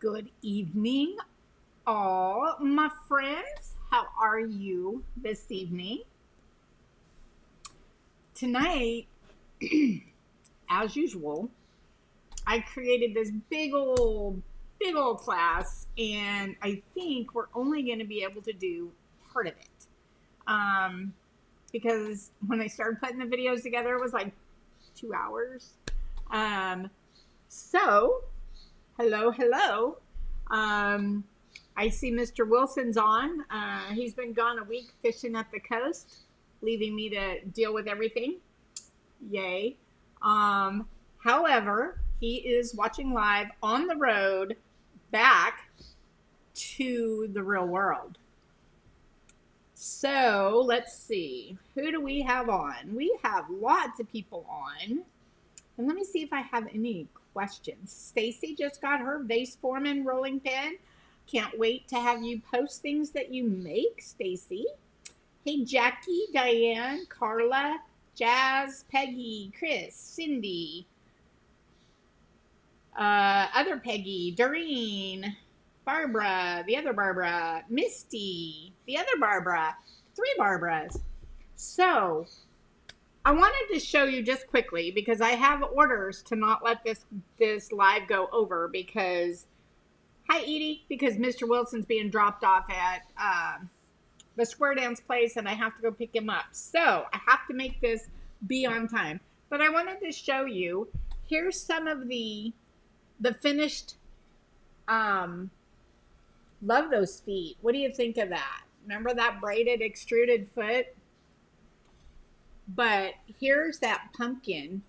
Good evening, all my friends. How are you this evening? Tonight, as usual, I created this big old class, and I think we're only going to be able to do part of it. Um, because when I started putting the videos together, it was like 2 hours. Um, so, hello. Um, I see Mr. Wilson's on. He's been gone a week fishing up the coast, leaving me to deal with everything. Yay. Um, However, he is watching live on the road back to the real world. So let's see. Who do we have on? We have lots of people on. And let me see if I have any questions. Stacy just got her vase forming rolling pin. Can't wait to have you post things that you make, Stacy. Hey, Jackie, Diane, Carla, Jazz, Peggy, Chris, Cindy, other Peggy, Doreen, Barbara, the other Barbara, Misty, the other Barbara, 3 Barbaras. So, I wanted to show you just quickly because I have orders to not let this live go over because, hi Edie, because Mr. Wilson's being dropped off at the square dance place and I have to go pick him up. So I have to make this be on time. But I wanted to show you, here's some of the finished, love those feet. What do you think of that? Remember that braided extruded foot? But here's that pumpkin,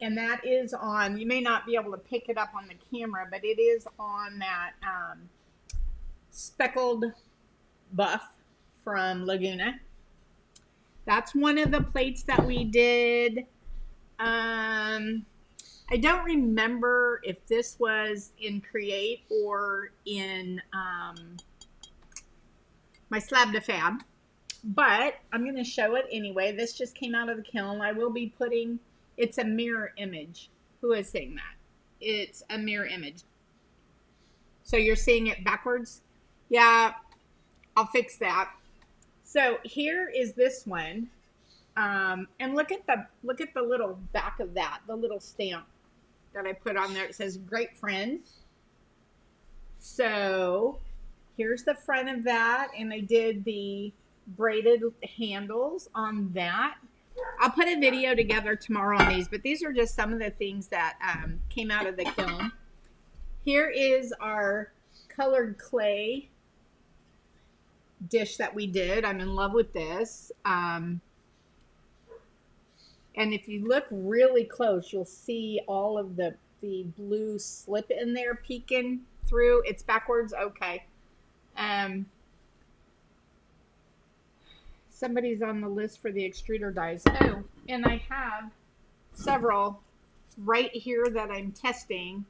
and that is on, you may not be able to pick it up on the camera, but it is on that speckled buff from Laguna. That's one of the plates that we did. I don't remember if this was in Create or in my Slab to Fab. But I'm going to show it anyway. This just came out of the kiln. I will be putting, it's a mirror image. Who is saying that? It's a mirror image. So you're seeing it backwards? Yeah, I'll fix that. So here is this one. And look at the little back of that, the little stamp that I put on there. It says great friends. So here's the front of that, and I did the braided handles on that. I'll put a video together tomorrow on these, but these are just some of the things that came out of the kiln. Here is our colored clay dish that we did. I'm in love with this. And if you look really close, you'll see all of the blue slip in there peeking through. It's backwards. Okay. Somebody's on the list for the extruder dies. Oh, and I have several right here that I'm testing.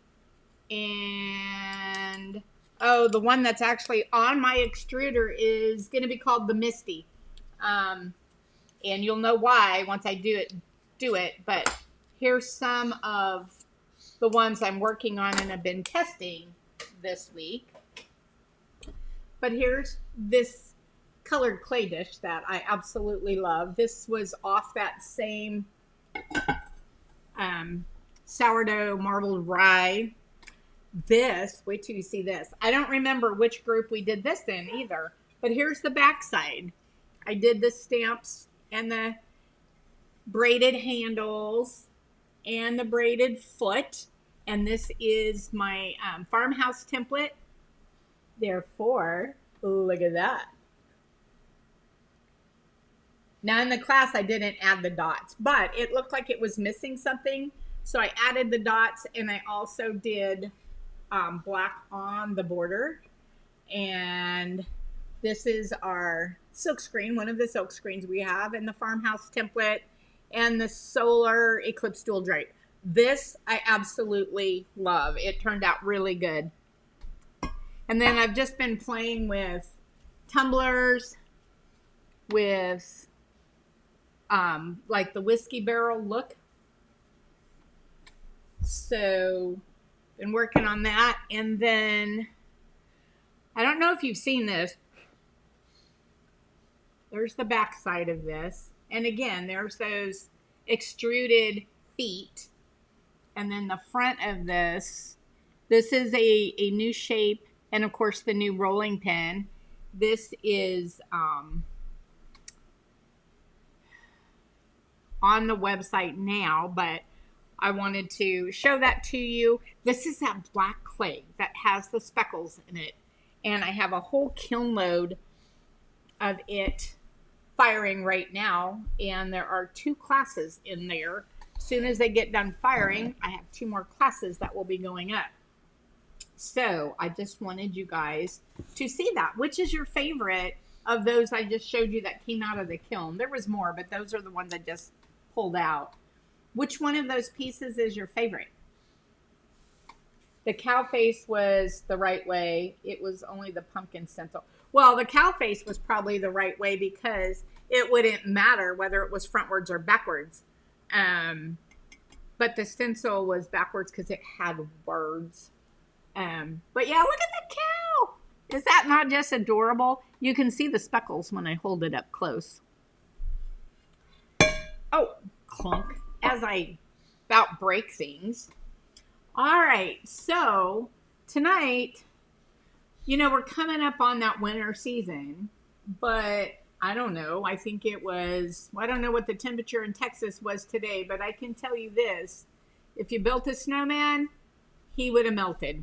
And, oh, the one that's actually on my extruder is going to be called the Misty. And you'll know why once I do it. But here's some of the ones I'm working on and have been testing this week. But here's this colored clay dish that I absolutely love. This was off that same sourdough marbled rye. This, wait till you see this. I don't remember which group we did this in either, but here's the back side. I did the stamps and the braided handles and the braided foot, and this is my farmhouse template. Therefore, look at that. Now in the class, I didn't add the dots, but it looked like it was missing something. So I added the dots, and I also did black on the border. And this is our silk screen, one of the silk screens we have in the farmhouse template, and the solar eclipse dual drape. This I absolutely love. It turned out really good. And then I've just been playing with tumblers, with like the whiskey barrel look. So been working on that. And then, I don't know if you've seen this. There's the back side of this. And again, there's those extruded feet. And then the front of this is a new shape. And of course, the new rolling pin. This is on the website now, but I wanted to show that to you. This is that black clay that has the speckles in it. And I have a whole kiln load of it firing right now. And there are 2 classes in there. As soon as they get done firing, I have 2 more classes that will be going up. So I just wanted you guys to see that. Which is your favorite of those I just showed you that came out of the kiln? There was more, but those are the ones I just pulled out. Which one of those pieces is your favorite? The cow face was the right way. It was only the pumpkin stencil. Well, the cow face was probably the right way because it wouldn't matter whether it was frontwards or backwards. But the stencil was backwards because it had words. But yeah, look at that cow. Is that not just adorable? You can see the speckles when I hold it up close. Oh, clunk, as I about break things. All right, so tonight, you know, we're coming up on that winter season, but I don't know. I think it was, I don't know what the temperature in Texas was today, but I can tell you this. If you built a snowman, he would have melted.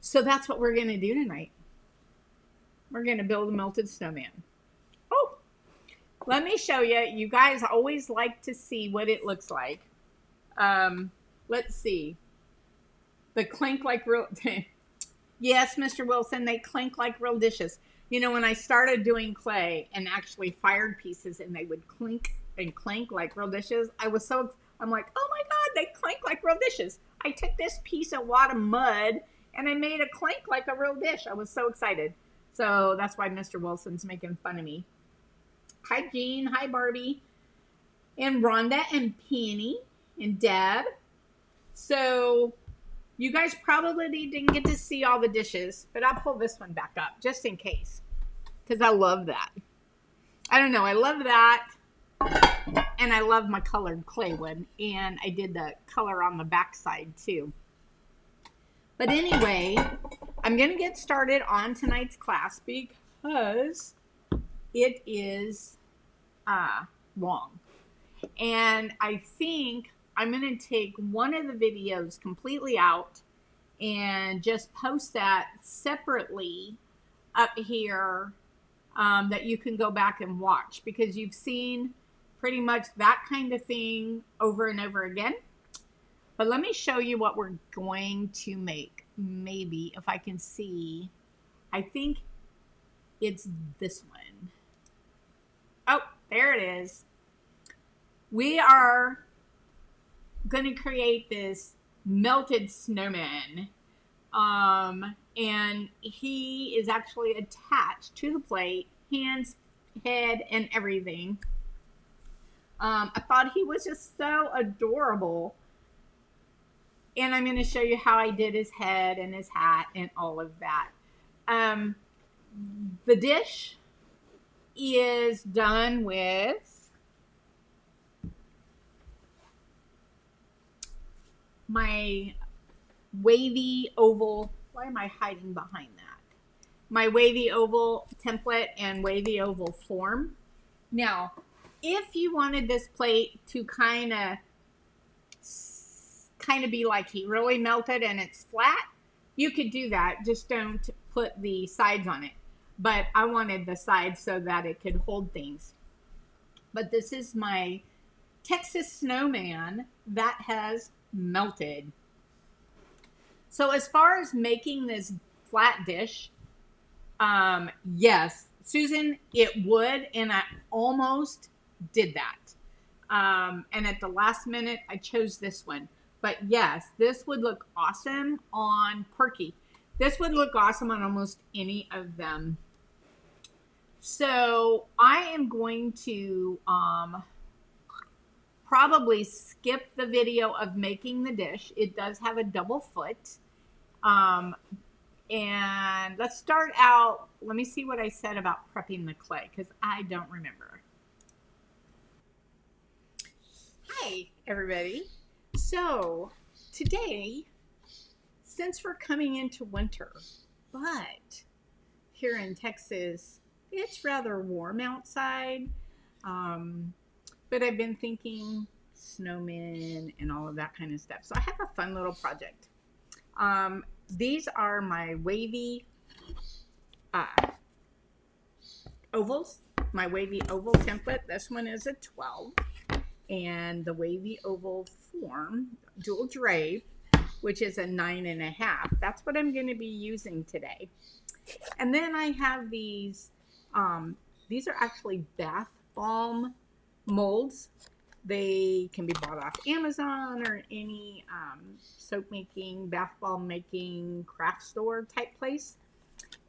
So that's what we're going to do tonight. We're going to build a melted snowman. Oh, let me show you. You guys always like to see what it looks like. Let's see. The clink like real... Yes, Mr. Wilson, they clink like real dishes. You know, when I started doing clay and actually fired pieces and they would clink and clink like real dishes, I'm like, oh my God, they clink like real dishes. I took this piece of wad of mud and I made a clink like a real dish. I was so excited. So that's why Mr. Wilson's making fun of me. Hi, Jean. Hi, Barbie. And Rhonda and Penny and Deb. So you guys probably didn't get to see all the dishes, but I'll pull this one back up just in case because I love that. I don't know. I love that. And I love my colored clay one. And I did the color on the back side too. But anyway, I'm going to get started on tonight's class because it is long. And I think I'm going to take one of the videos completely out and just post that separately up here that you can go back and watch because you've seen pretty much that kind of thing over and over again. But let me show you what we're going to make. Maybe if I can see, I think it's this one. Oh, there it is. We are going to create this melted snowman. And he is actually attached to the plate, hands, head, and everything. I thought he was just so adorable. And I'm going to show you how I did his head and his hat and all of that. The dish is done with my wavy oval. Why am I hiding behind that? My wavy oval template and wavy oval form. Now, if you wanted this plate to kind of be like he really melted and it's flat, you could do that. Just don't put the sides on it. But I wanted the sides so that it could hold things. But this is my Texas snowman that has melted. So as far as making this flat dish, yes, Susan, it would, and I almost did that. And at the last minute, I chose this one. But yes, this would look awesome on Quirky. This would look awesome on almost any of them. So I am going to probably skip the video of making the dish. It does have a double foot. Um, and let's start out. Let me see what I said about prepping the clay because I don't remember. Hi, everybody. So today, since we're coming into winter, but here in Texas, it's rather warm outside. But I've been thinking snowmen and all of that kind of stuff. So I have a fun little project. These are my wavy ovals, my wavy oval template. This one is a 12. And the wavy oval form, dual drape, which is a 9.5. That's what I'm going to be using today. And then I have these are actually bath bomb molds. They can be bought off Amazon or any soap making, bath bomb making, craft store type place.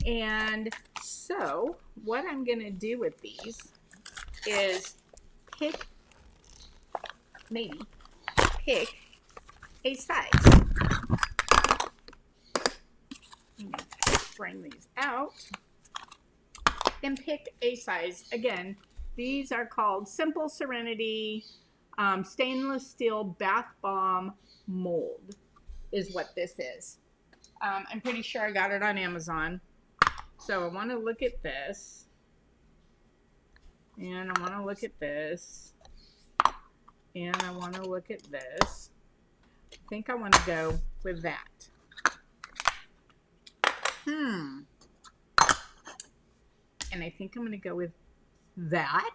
And so what I'm going to do with these is pick a size. Bring these out and pick a size. Again, these are called Simple Serenity stainless steel bath bomb mold is what this is. I'm pretty sure I got it on Amazon. So I want to look at this, and I want to look at this, and I want to look at this. I think I want to go with that. And I think I'm going to go with that.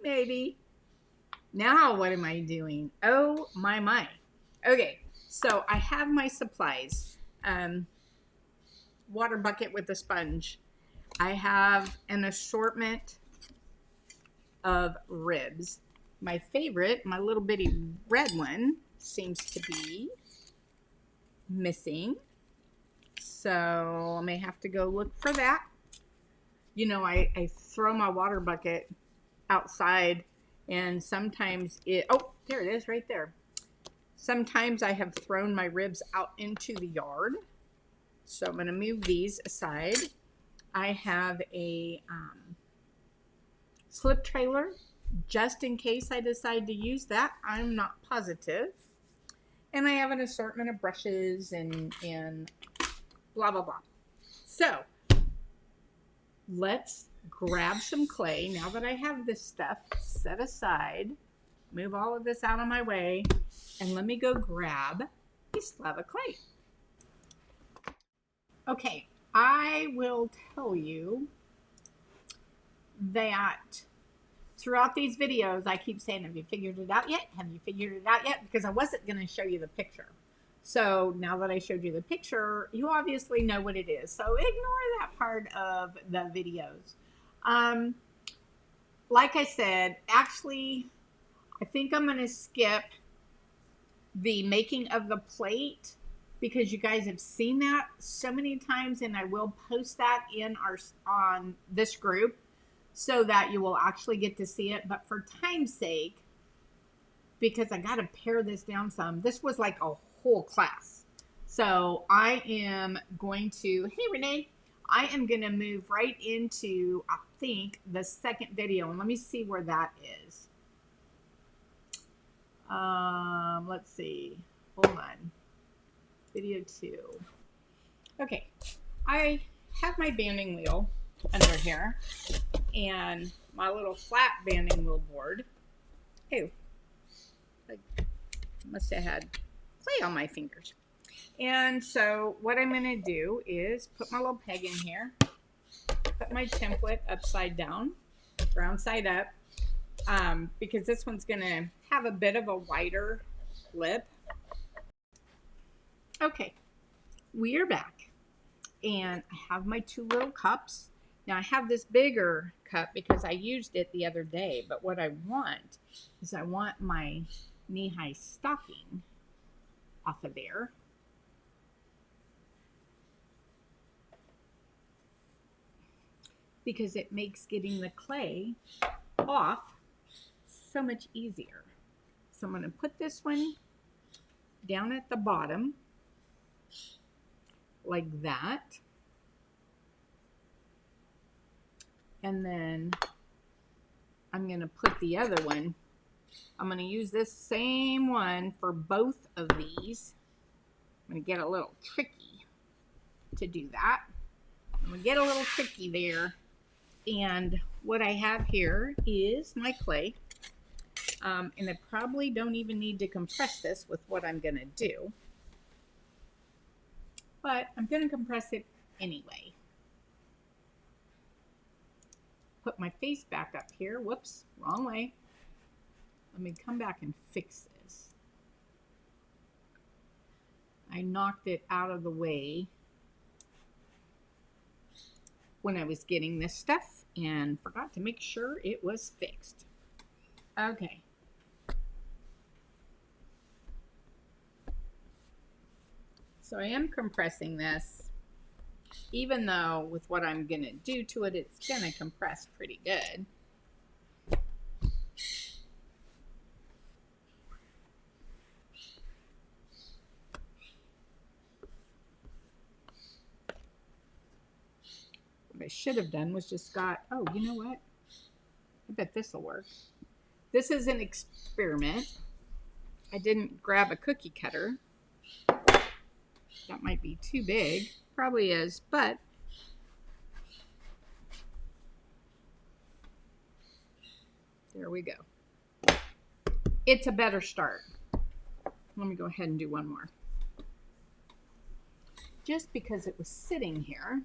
Maybe. Now what am I doing? Oh my. Okay, so I have my supplies. Water bucket with a sponge. I have an assortment of ribs. My favorite, my little bitty red one, seems to be missing. So I may have to go look for that. You know, I throw my water bucket outside, and sometimes oh, there it is right there. Sometimes I have thrown my ribs out into the yard. So I'm going to move these aside. I have a slip trailer just in case I decide to use that. I'm not positive. And I have an assortment of brushes and blah, blah, blah. So let's grab some clay. Now that I have this stuff set aside, move all of this out of my way, and let me go grab a slab of clay. Okay, I will tell you that throughout these videos, I keep saying, have you figured it out yet? Have you figured it out yet? Because I wasn't going to show you the picture. So now that I showed you the picture, you obviously know what it is. So ignore that part of the videos. Like I said, actually, I think I'm going to skip the making of the plate because you guys have seen that so many times, and I will post that on this group so that you will actually get to see it. But for time's sake, because I got to pare this down some, this was like a whole class. So I am going to, hey Renee, I am going to move right into, I think, the second video. And let me see where that is. Let's see. Hold on. Video 2. Okay. I have my banding wheel under here and my little flat banding wheel board. Hey, I must have had clay on my fingers. And so what I'm going to do is put my little peg in here, put my template upside down, round side up, because this one's going to have a bit of a wider lip. Okay, we are back, and I have my 2 little cups. Now I have this bigger cup because I used it the other day, but what I want is I want my knee-high stocking off of there. Because it makes getting the clay off so much easier. So I'm going to put this one down at the bottom like that. And then I'm going to put the other one. I'm going to use this same one for both of these. I'm going to get a little tricky to do that. I'm going to get a little tricky there. And what I have here is my clay. And I probably don't even need to compress this with what I'm going to do. But I'm going to compress it anyway. Put my face back up here. Whoops, wrong way. Let me come back and fix this. I knocked it out of the way when I was getting this stuff and forgot to make sure it was fixed. Okay. So I am compressing this. Even though with what I'm going to do to it, it's going to compress pretty good. What I should have done was just got, oh, you know what? I bet this will work. This is an experiment. I didn't grab a cookie cutter. That might be too big. Probably is, but there we go. It's a better start. Let me go ahead and do one more. Just because it was sitting here.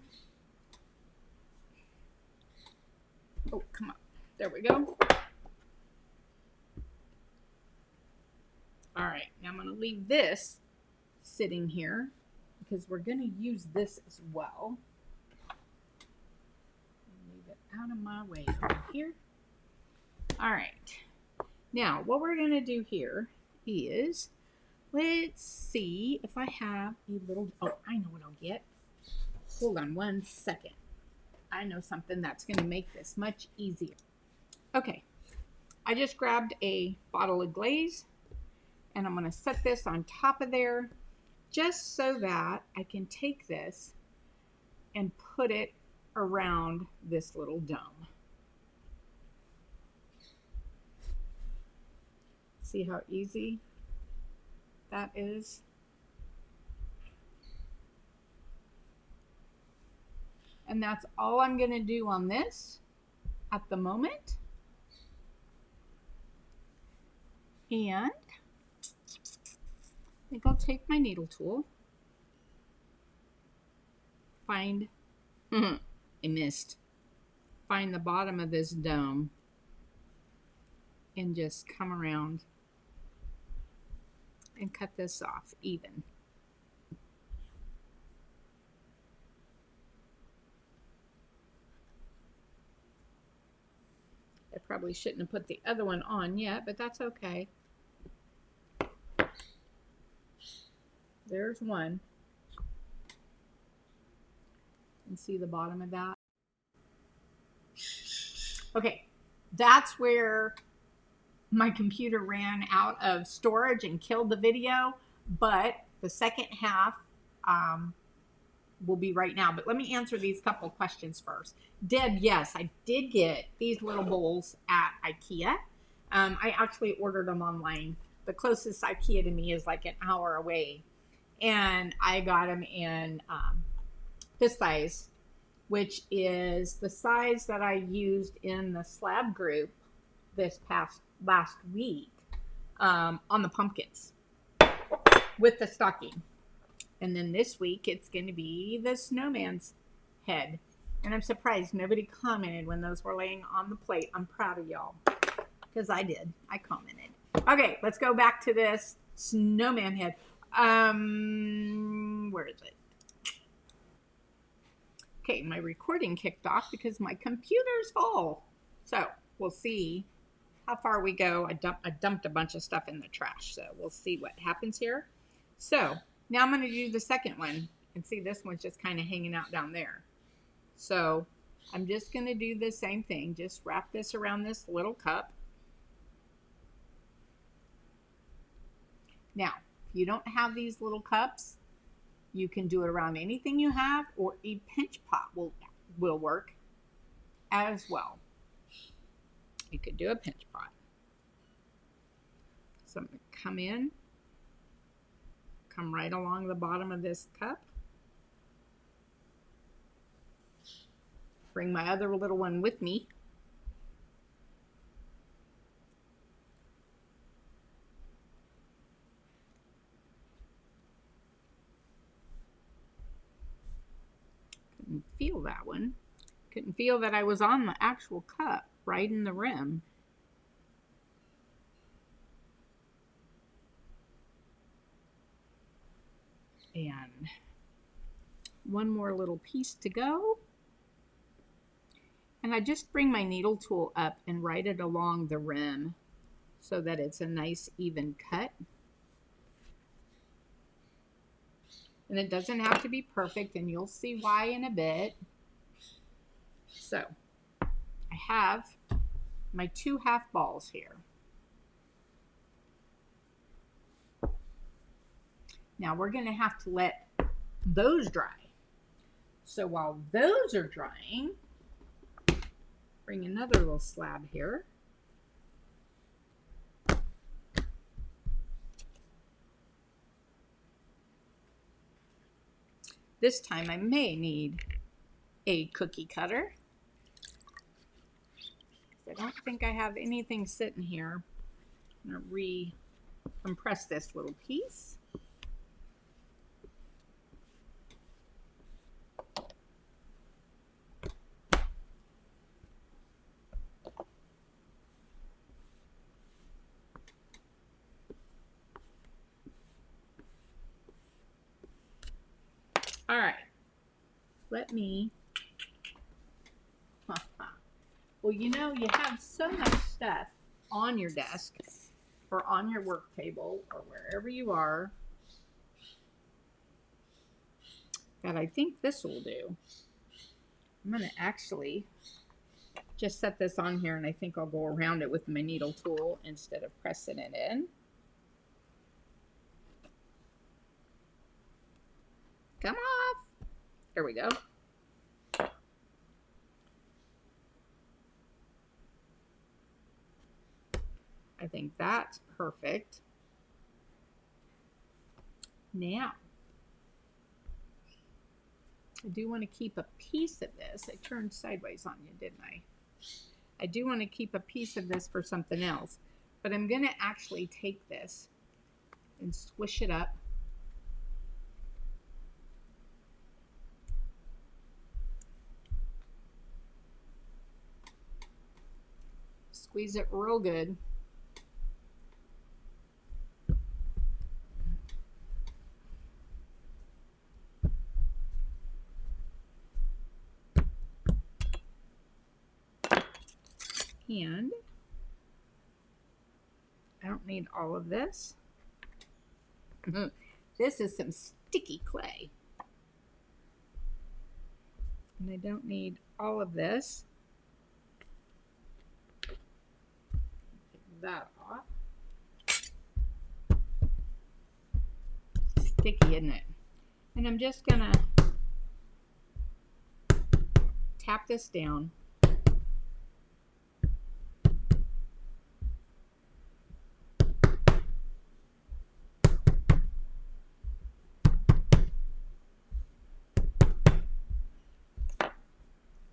Oh, come on. There we go. All right, now I'm going to leave this sitting here because we're going to use this as well. Leave it out of my way over here. All right. Now, what we're going to do here is, let's see if I have a little, oh, I know what I'll get. Hold on one second. I know something that's going to make this much easier. Okay. I just grabbed a bottle of glaze and I'm going to set this on top of there just so that I can take this and put it around this little dome. See how easy that is? And that's all I'm going to do on this at the moment. And I think I'll take my needle tool. I missed. Find the bottom of this dome and just come around and cut this off even. I probably shouldn't have put the other one on yet, but that's okay. There's one. And see the bottom of that? Okay, that's where my computer ran out of storage and killed the video, but the second half will be right now. But let me answer these couple questions first. Deb, yes, I did get these little bowls at IKEA. I actually ordered them online. The closest IKEA to me is like an hour away. And I got them in this size, which is the size that I used in the slab group this last week on the pumpkins with the stocking. And then this week it's going to be the snowman's head. And I'm surprised nobody commented when those were laying on the plate. I'm proud of y'all because I did. I commented. Okay, let's go back to this snowman head. Where is it? Okay, my recording kicked off because my computer's full. So we'll see how far we go. I dumped a bunch of stuff in the trash, so we'll see what happens here. So now I'm going to do the second one, and see this one's just kind of hanging out down there. So I'm just going to do the same thing. Just wrap this around this little cup. Now, if you don't have these little cups, you can do it around anything you have, or a pinch pot will work as well. You could do a pinch pot. So I'm going to come right along the bottom of this cup. Bring my other little one with me. Couldn't feel that one. Couldn't feel that I was on the actual cup, right in the rim. And one more little piece to go. And I just bring my needle tool up and write it along the rim so that it's a nice even cut. And it doesn't have to be perfect, and you'll see why in a bit. So I have my 2 half balls here. Now we're going to have to let those dry. So while those are drying, bring another little slab here. This time I may need a cookie cutter. I don't think I have anything sitting here. I'm going to re-compress this little piece. All right, let me, well, you know, you have so much stuff on your desk or on your work table or wherever you are that I think this will do. I'm going to actually just set this on here, and I think I'll go around it with my needle tool instead of pressing it in. Come off. There we go. I think that's perfect. Now, I do want to keep a piece of this. I turned sideways on you, didn't I? I do want to keep a piece of this for something else, but I'm going to actually take this and squish it up. Squeeze it real good. And I don't need all of this. This is some sticky clay. And I don't need all of this. Take that off. Sticky, isn't it? And I'm just gonna tap this down.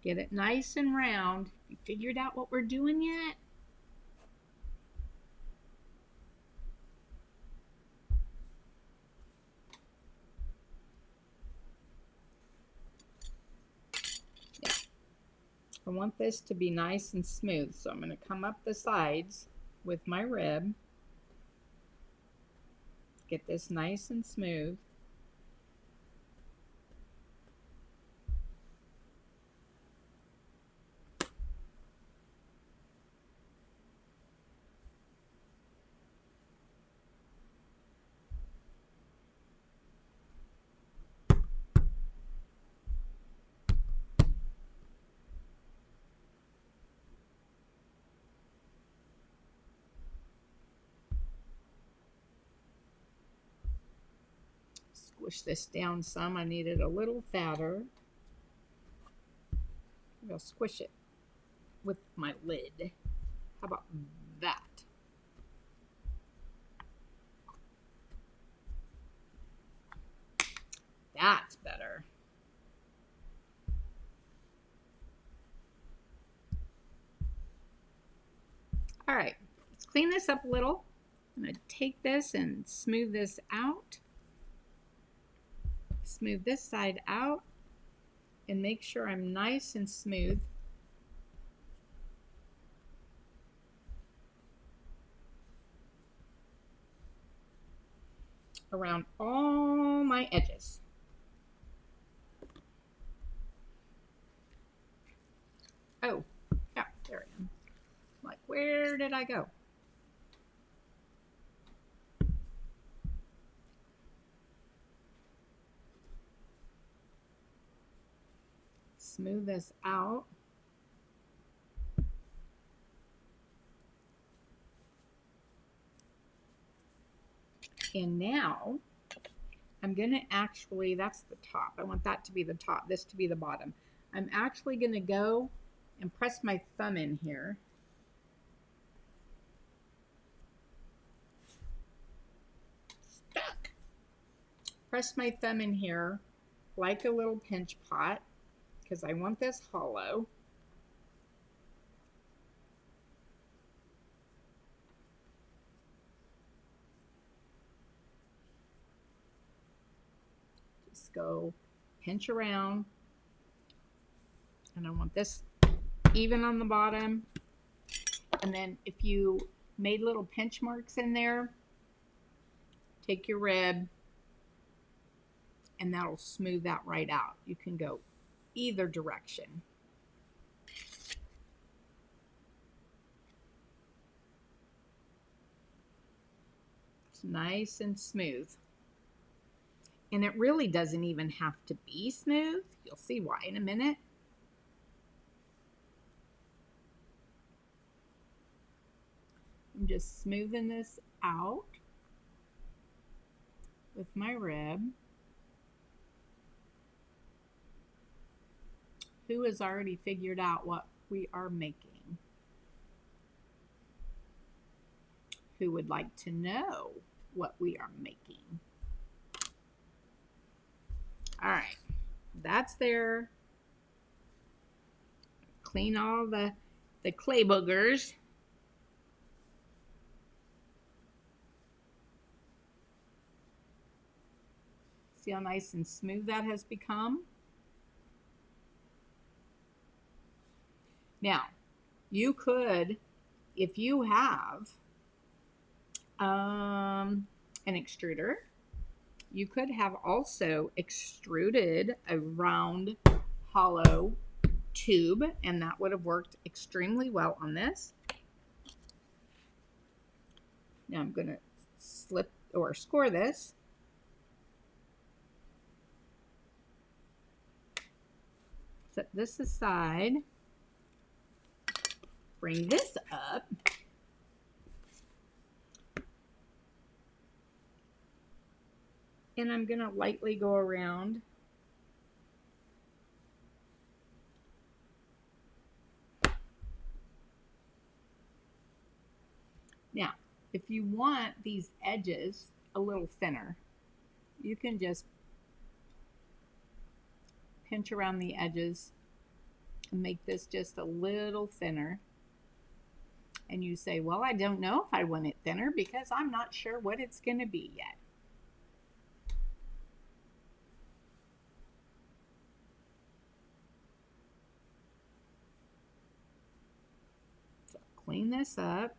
Get it nice and round. You figured out what we're doing yet? Yeah. I want this to be nice and smooth, so I'm going to come up the sides with my rib. Get this nice and smooth. push this down some. I need it a little fatter. I'll squish it with my lid. How about that? That's better. All right, let's clean this up a little. I'm going to take this and smooth this out. Smooth this side out and make sure I'm nice and smooth. Around all my edges. Oh, yeah, there I am. Like, where did I go? Smooth this out. And now I'm going to actually, that's the top. I want that to be the top, this to be the bottom. I'm actually going to go and press my thumb in here. Stuck. Press my thumb in here like a little pinch pot because I want this hollow. Just go pinch around. And I want this even on the bottom. And then if you made little pinch marks in there, take your rib and that'll smooth that right out. You can go either direction. It's nice and smooth. And it really doesn't even have to be smooth. You'll see why in a minute. I'm just smoothing this out with my rib. Who has already figured out what we are making? Who would like to know what we are making? All right, that's there. Clean all the clay boogers. See how nice and smooth that has become? Now, you could, if you have an extruder, you could have also extruded a round hollow tube, and that would have worked extremely well on this. Now I'm going to slip or score this. Set this aside. Bring this up. And I'm going to lightly go around. Now, if you want these edges a little thinner, you can just pinch around the edges and make this just a little thinner. And you say, well, I don't know if I want it thinner because I'm not sure what it's going to be yet. So clean this up.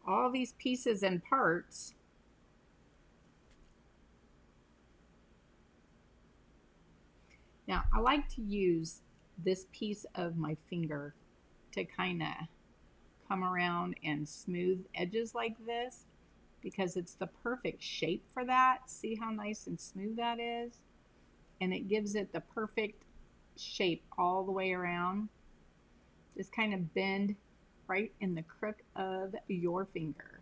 All these pieces and parts now I like to use this piece of my finger to kind of come around and smooth edges like this because it's the perfect shape for that. See how nice and smooth that is? And it gives it the perfect shape all the way around. Just kind of bend right in the crook of your finger.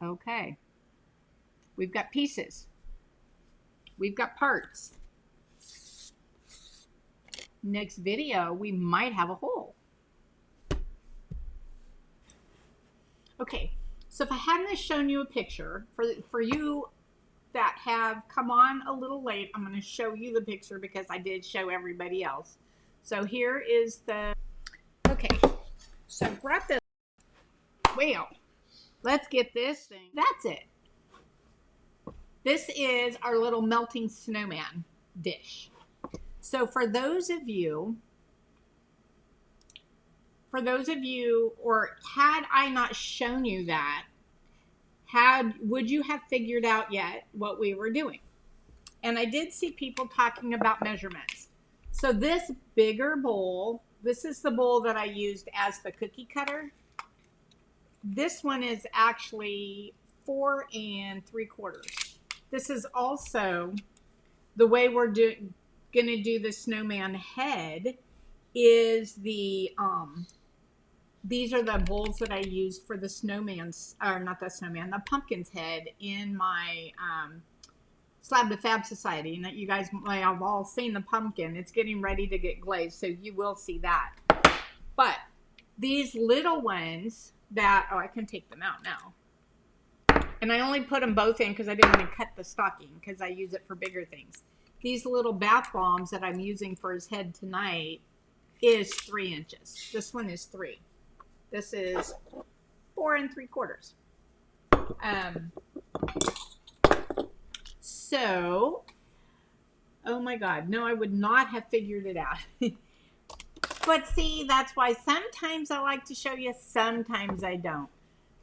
Okay. We've got pieces. We've got parts. Next video, we might have a hole. Okay, so if I hadn't shown you a picture, for you that have come on a little late, I'm going to show you the picture because I did show everybody else. So here is the, okay, so brought this, well, let's get this thing, that's it. This is our little melting snowman dish. So for those of you, or had I not shown you that, would you have figured out yet what we were doing? And I did see people talking about measurements. So this bigger bowl, this is the bowl that I used as the cookie cutter. This one is actually 4 3/4. This is also the way we're gonna do the snowman head is the these are the bowls that I used for the snowman's, or not the snowman, the pumpkin's head in my Slab to Fab Society. And that you guys may have all seen the pumpkin. It's getting ready to get glazed, so you will see that. But these little ones that, oh, I can take them out now. And I only put them both in because I didn't want to cut the stocking because I use it for bigger things. These little bath bombs that I'm using for his head tonight is 3 inches. This one is 3. This is 4 3/4. So, oh my God, no, I would not have figured it out. But see, that's why sometimes I like to show you, sometimes I don't.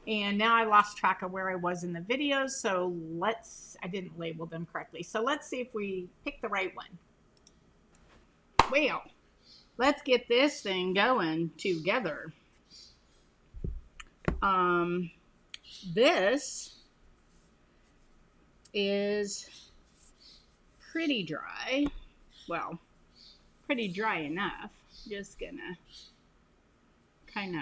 And now I lost track of where I was in the videos, so I didn't label them correctly. So let's see if we pick the right one. Well, let's get this thing going together. This is pretty dry. Well, pretty dry enough. Just gonna kind of,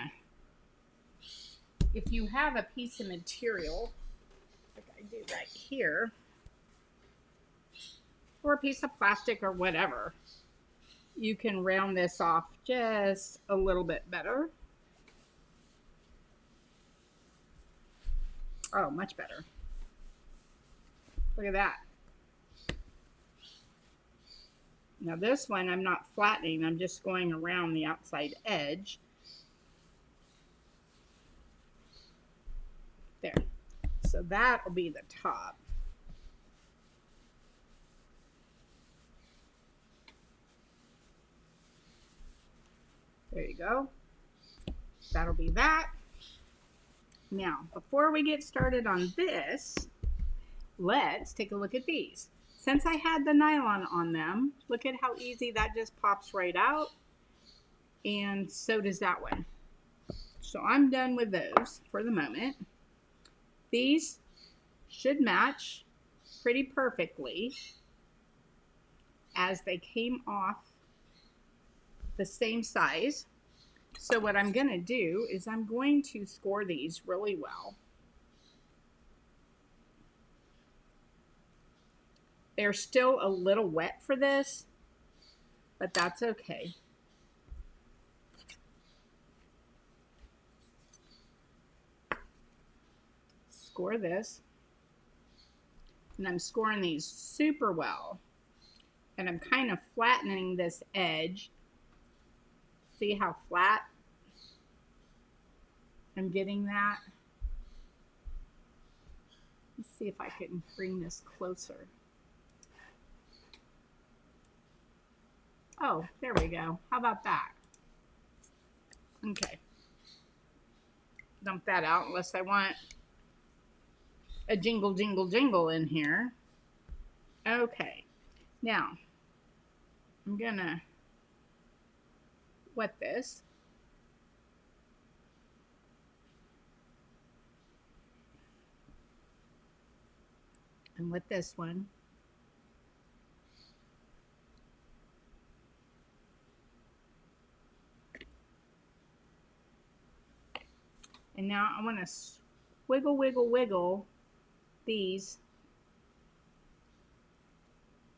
if you have a piece of material, like I do right here, or a piece of plastic or whatever, you can round this off just a little bit better. Oh, much better. Look at that. Now this one I'm not flattening, I'm just going around the outside edge. There. So that will be the top. There you go. That'll be that. Now, before we get started on this, let's take a look at these. Since I had the nylon on them, look at how easy that just pops right out. And so does that one. So I'm done with those for the moment. These should match pretty perfectly as they came off the same size. So what I'm going to do is I'm going to score these really well. They're still a little wet for this, but that's okay. Score this. And I'm scoring these super well. And I'm kind of flattening this edge. See how flat I'm getting that? Let's see if I can bring this closer. Oh, there we go. How about that? Okay. Dump that out unless I want a jingle, jingle, jingle in here. Okay. Now, I'm gonna wet this. And with this one. And now I want to wiggle, wiggle, wiggle these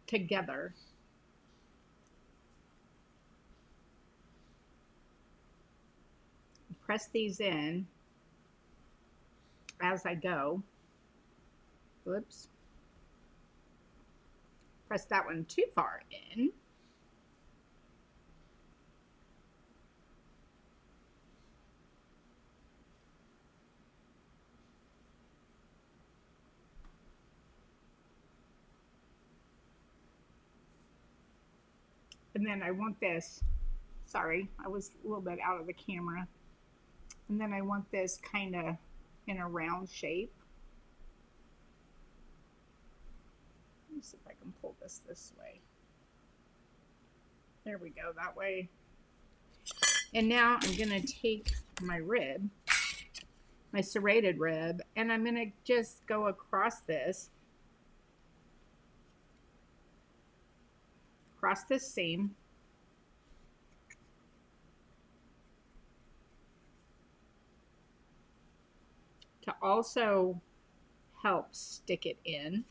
together. Press these in as I go. Whoops. Press that one too far in. And then I want this, sorry, I was a little bit out of the camera. And then I want this kind of in a round shape. Let me see if I can pull this way. There we go, that way. And now I'm gonna take my rib, my serrated rib, and I'm gonna just go across this seam. To also help stick it in.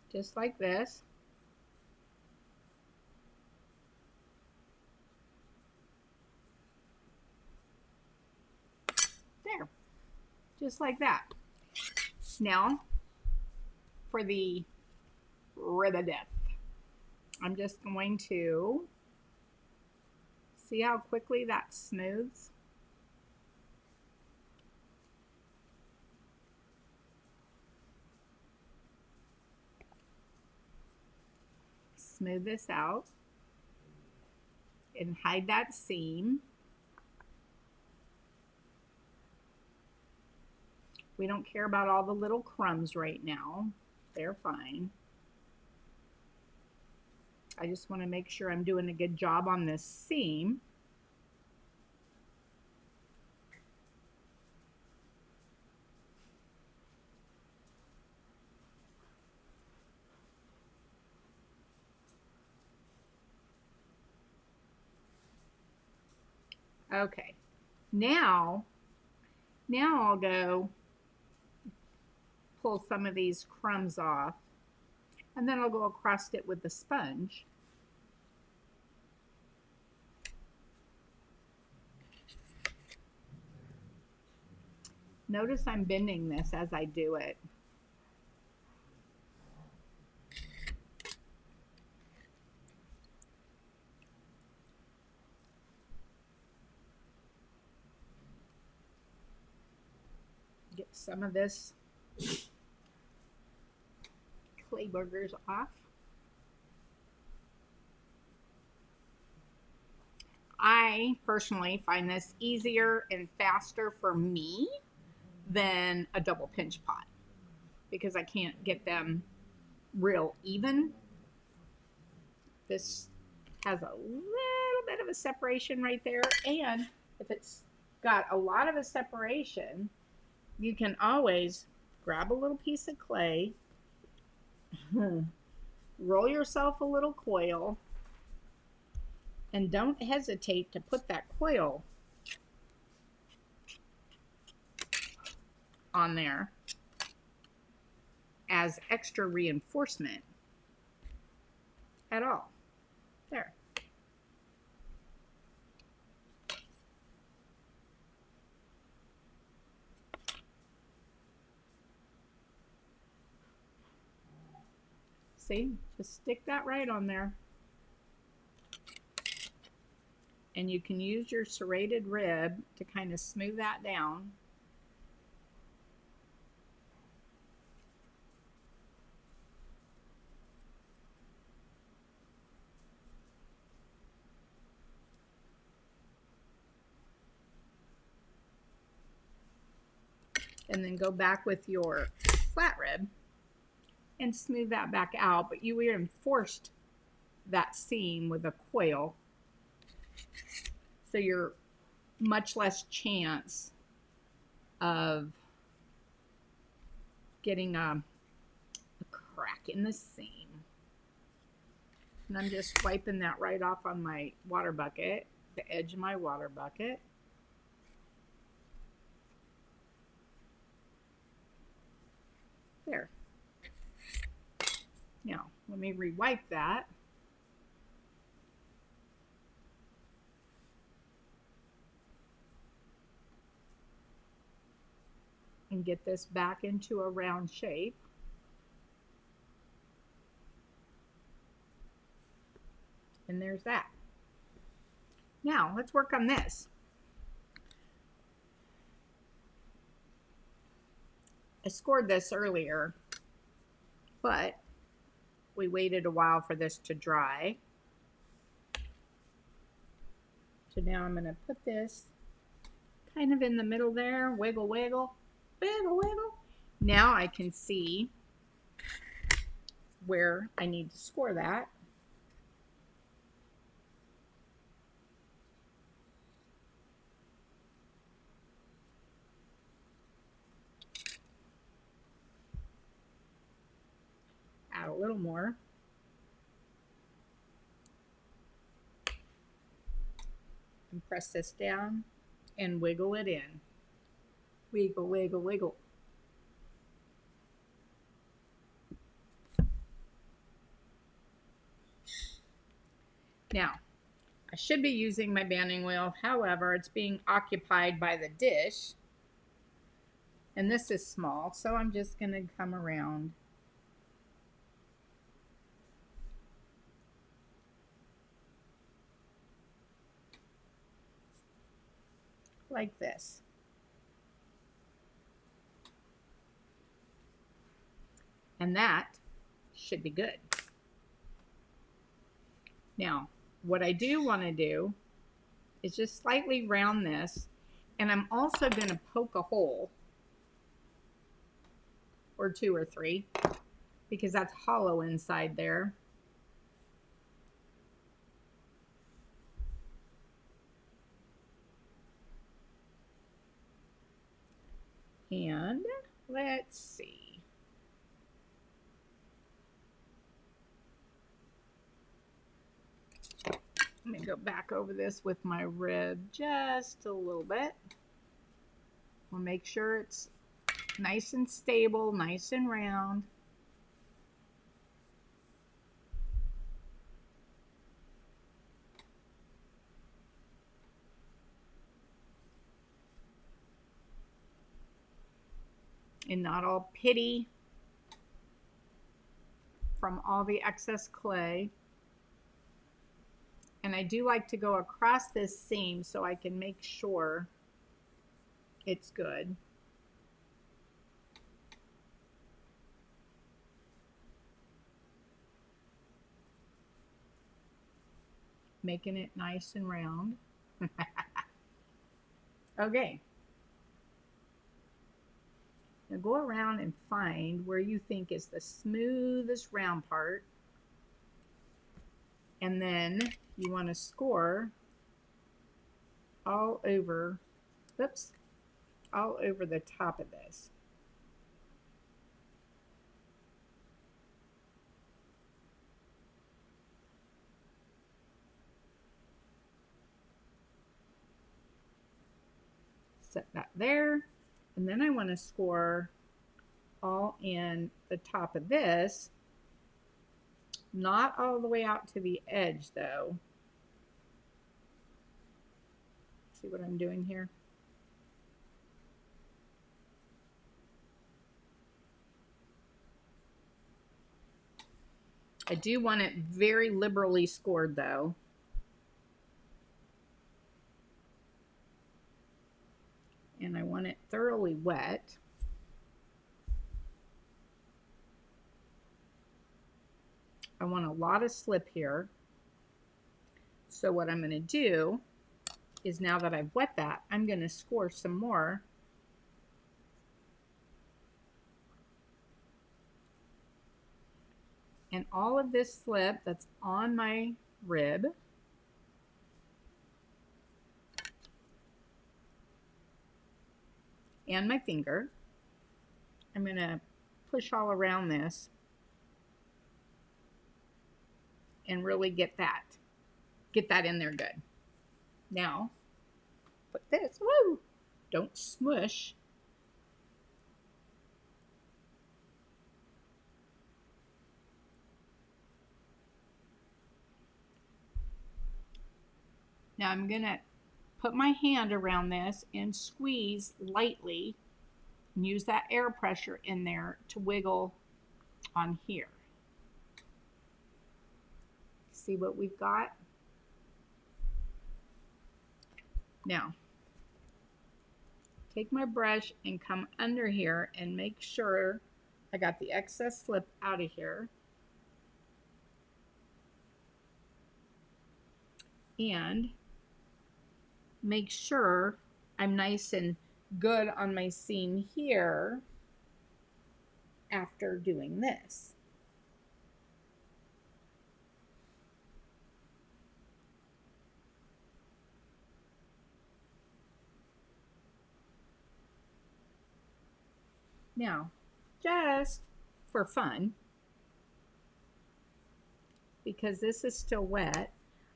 Just like this. There, just like that. Now, for the rib of death, I'm just going to see how quickly that smooths. Smooth this out and hide that seam. We don't care about all the little crumbs right now. They're fine. I just want to make sure I'm doing a good job on this seam. Okay, now I'll go pull some of these crumbs off, and then I'll go across it with the sponge. Notice I'm bending this as I do it. Get some of this clay burgers off. I personally find this easier and faster for me than a double pinch pot because I can't get them real even. This has a little bit of a separation right there, and if it's got a lot of a separation, you can always grab a little piece of clay, roll yourself a little coil, and don't hesitate to put that coil on there as extra reinforcement at all. There. See, just stick that right on there. And you can use your serrated rib to kind of smooth that down. And then go back with your flat rib and smooth that back out, but you reinforced that seam with a coil, so you're much less chance of getting a crack in the seam. And I'm just wiping that right off on my water bucket, the edge of my water bucket. There. Now, let me re-wipe that. And get this back into a round shape. And there's that. Now, let's work on this. I scored this earlier, but we waited a while for this to dry. So now I'm going to put this kind of in the middle there, wiggle, wiggle, wiggle, wiggle. Now I can see where I need to score that. Add a little more. And press this down and wiggle it in. Wiggle, wiggle, wiggle. Now, I should be using my banding wheel. However, it's being occupied by the dish. And this is small, so I'm just going to come around. Like this. And that should be good. Now, what I do want to do is just slightly round this, and I'm also going to poke a hole, or 2 or 3, because that's hollow inside there. And let's see. Let me go back over this with my rib just a little bit. We'll make sure it's nice and stable, nice and round. And not all pitty from all the excess clay. And I do like to go across this seam so I can make sure it's good. Making it nice and round. Okay. Now go around and find where you think is the smoothest round part. And then you want to score all over, oops, all over the top of this. Set that there. And then I want to score all in the top of this. Not all the way out to the edge though. See what I'm doing here? I do want it very liberally scored though. And I want it thoroughly wet. I want a lot of slip here. So what I'm going to do is, now that I've wet that, I'm going to score some more. And all of this slip that's on my rib, and my finger, I'm going to push all around this and really get that in there good. Now, put this, woo, don't smush. Now I'm gonna put my hand around this and squeeze lightly and use that air pressure in there to wiggle on here. See what we've got? Now, take my brush and come under here and make sure I got the excess slip out of here. And make sure I'm nice and good on my seam here after doing this. Now, just for fun, because this is still wet,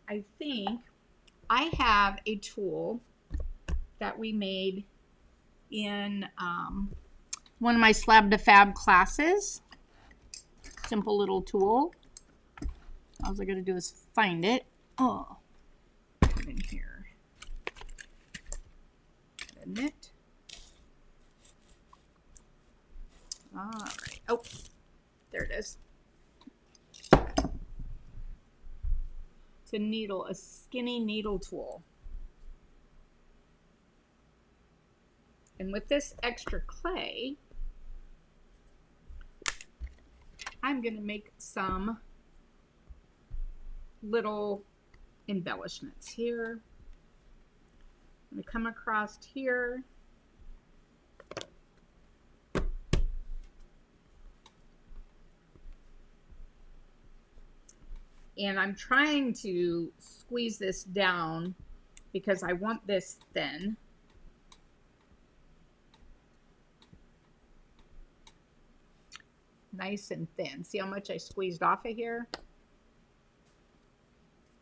I think I have a tool that we made in one of my Slab to Fab classes. Simple little tool. All I gotta do is find it. Oh, put it in here. Isn't it? All right. Oh, there it is. It's a needle, a skinny needle tool. And with this extra clay, I'm going to make some little embellishments here. I'm going to come across here. And I'm trying to squeeze this down because I want this thin. Nice and thin. See how much I squeezed off of here?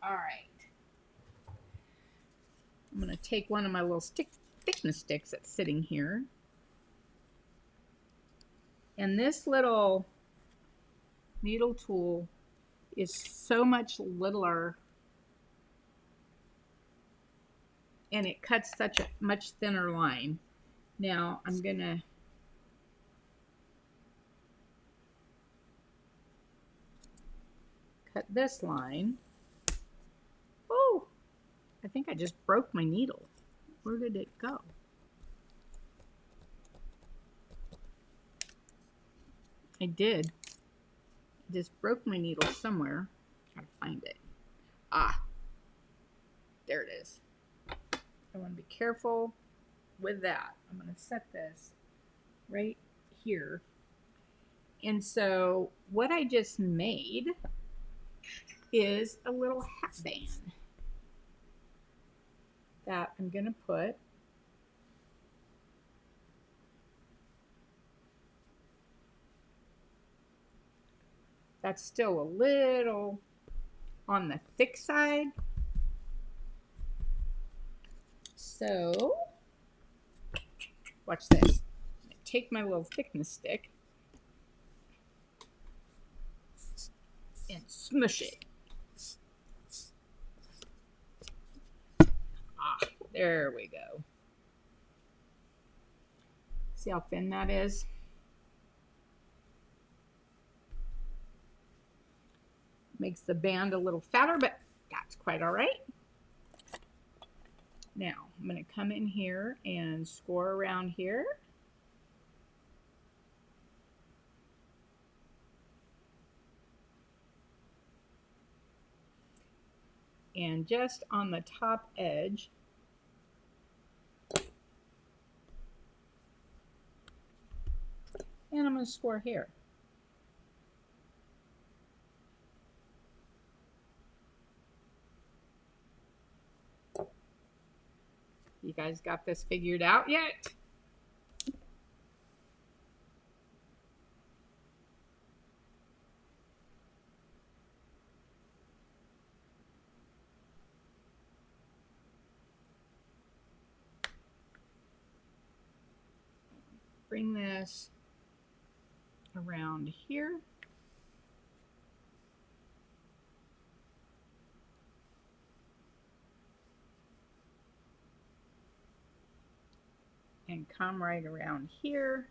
All right. I'm going to take one of my little thickness sticks that's sitting here. And this little needle tool is so much littler and it cuts such a much thinner line. Now I'm going to cut this line. Oh, I think I just broke my needle. Where did it go? I did. I just broke my needle somewhere. Gotta find it. Ah, there it is. I want to be careful with that. I'm going to set this right here. And so what I just made is a little hat band that I'm going to put that's still a little on the thick side. So watch this. I take my little thickness stick and smush it. Ah, there we go. See how thin that is? Makes the band a little fatter, but that's quite all right. Now, I'm going to come in here and score around here. And just on the top edge, and I'm going to score here. You guys got this figured out yet? bring this around here. And come right around here.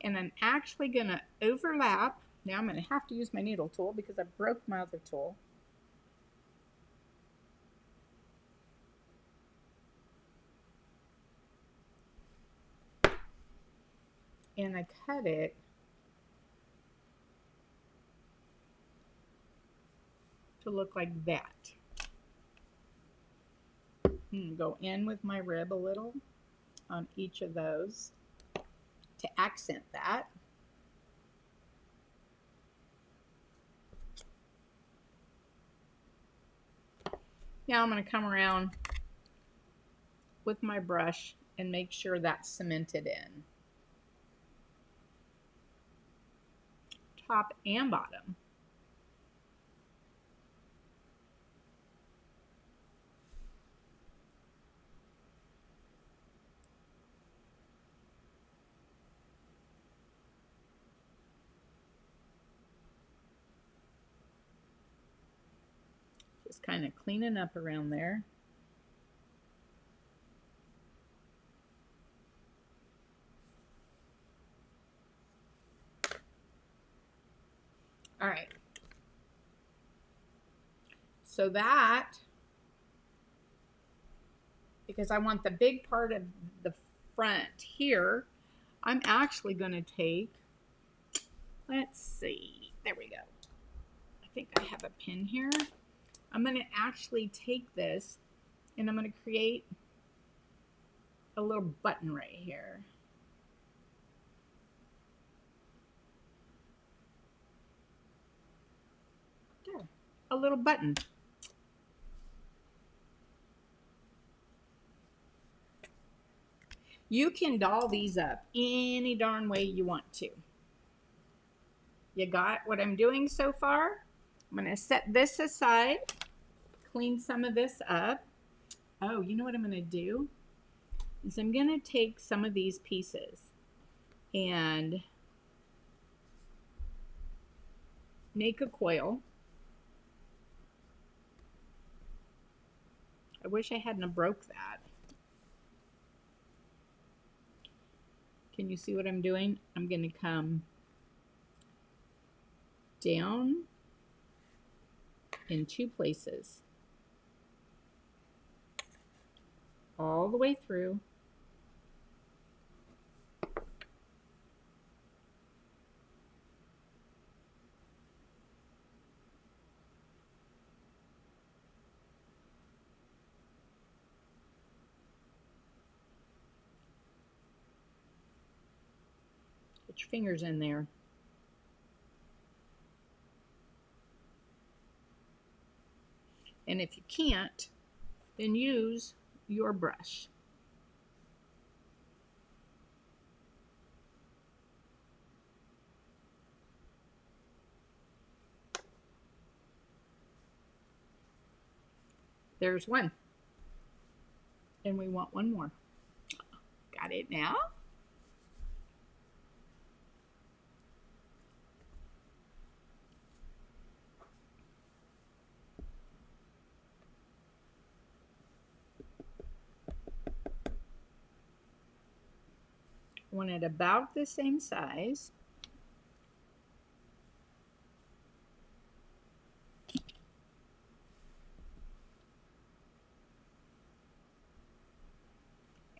And I'm actually going to overlap. Now I'm going to have to use my needle tool because I broke my other tool. And I cut it to look like that. Go in with my rib a little on each of those to accent that. Now I'm going to come around with my brush and make sure that's cemented in. Top and bottom. Just kind of cleaning up around there. All right. So that, because I want the big part of the front here, I'm actually going to take, let's see, there we go. I think I have a pin here. I'm going to actually take this and I'm going to create a little button right here. There, a little button. You can doll these up any darn way you want to. You got what I'm doing so far? I'm going to set this aside, clean some of this up. Oh, you know what I'm going to do? Is I'm going to take some of these pieces and make a coil. I wish I hadn't broke that. Can you see what I'm doing? I'm going to come down in two places, all the way through. Put your fingers in there. And if you can't, then use your brush. There's one. And we want one more. Got it now? Want it about the same size.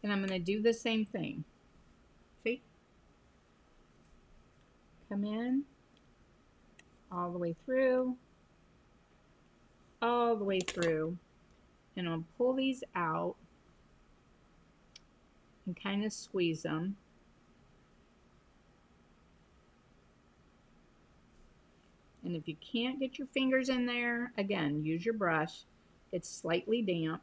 And I'm going to do the same thing. See? Come in all the way through, all the way through, and I'll pull these out and kind of squeeze them. And if you can't get your fingers in there, again, use your brush. It's slightly damp.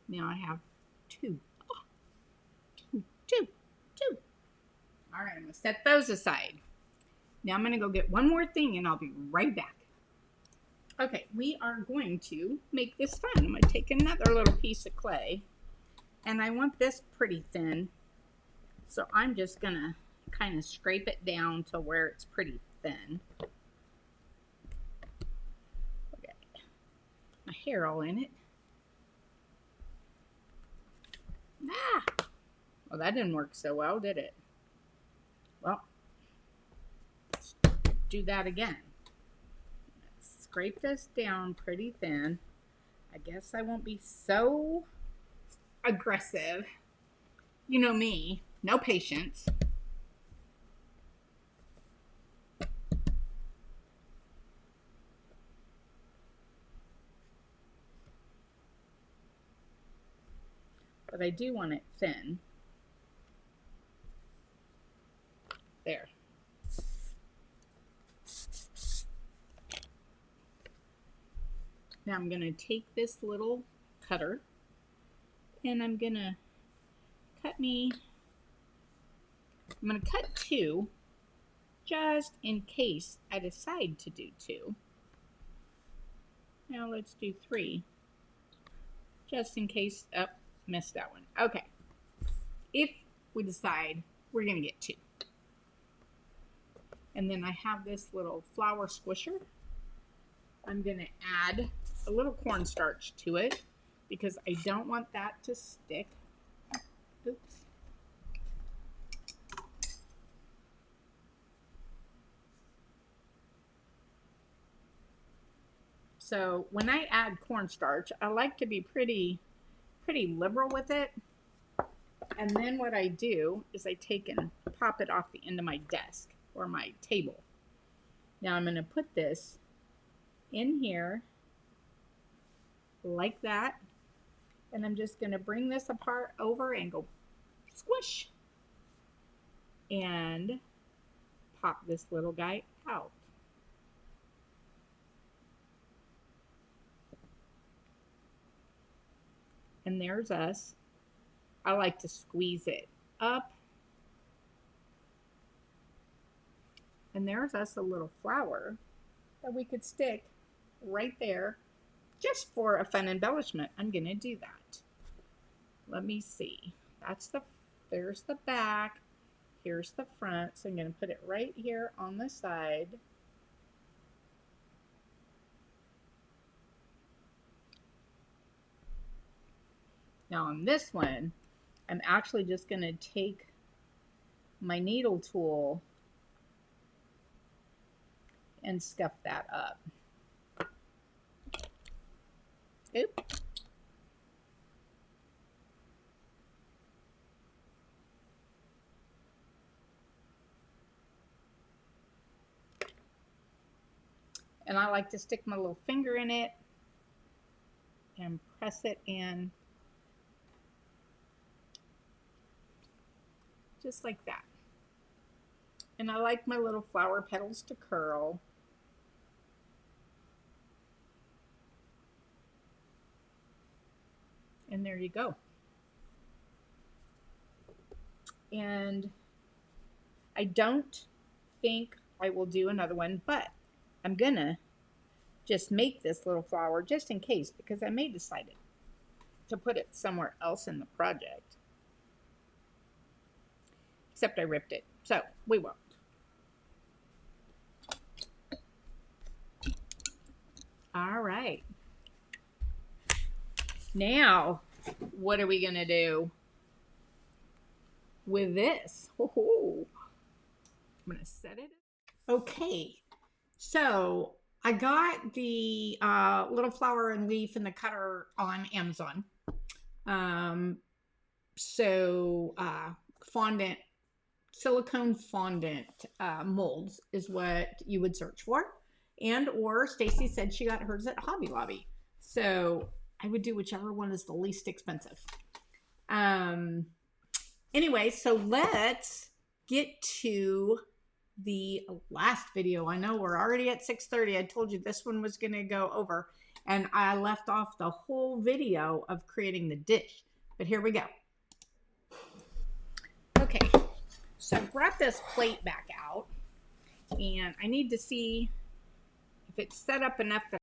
Now I have two. Oh, two. All right, I'm going to set those aside. Now I'm going to go get one more thing and I'll be right back. Okay, we are going to make this fun. I'm going to take another little piece of clay, and I want this pretty thin, so I'm just going to kind of scrape it down to where it's pretty thin. Okay, my hair all in it. Ah! Well, that didn't work so well, did it? Well, let's do that again. Scrape this down pretty thin. I guess I won't be so aggressive. You know me, no patience. But I do want it thin. There. Now I'm going to take this little cutter and I'm going to I'm going to cut two just in case I decide to do two. Now let's do three just in case. Oh, missed that one. Okay. If we decide we're going to get two. And then I have this little flour squisher. I'm going to add a little cornstarch to it because I don't want that to stick. Oops. So when I add cornstarch, I like to be pretty liberal with it. And then what I do is I take and pop it off the end of my desk or my table. Now I'm going to put this in here like that, and I'm just going to bring this apart over and go squish and pop this little guy out. And there's us. I like to squeeze it up, and there's us a little flower that we could stick right there just for a fun embellishment. I'm going to do that. Let me see. There's the back. Here's the front. So I'm going to put it right here on the side. Now on this one, I'm actually just going to take my needle tool and scuff that up. Oop. And I like to stick my little finger in it and press it in just like that. And I like my little flower petals to curl. And there you go. And I don't think I will do another one, but I'm gonna just make this little flower just in case, because I may decide to put it somewhere else in the project. Except I ripped it, so we won't. All right. Now, what are we gonna do with this? Oh, I'm gonna set it. Okay, so I got the little flower and leaf and the cutter on Amazon. Fondant, silicone fondant molds is what you would search for. And or Stacy said she got hers at Hobby Lobby. So I would do whichever one is the least expensive. Anyway, so let's get to the last video. I know we're already at 6:30. I told you this one was going to go over. and I left off the whole video of creating the dish. But here we go. Okay, so I brought this plate back out, and I need to see if it's set up enough that.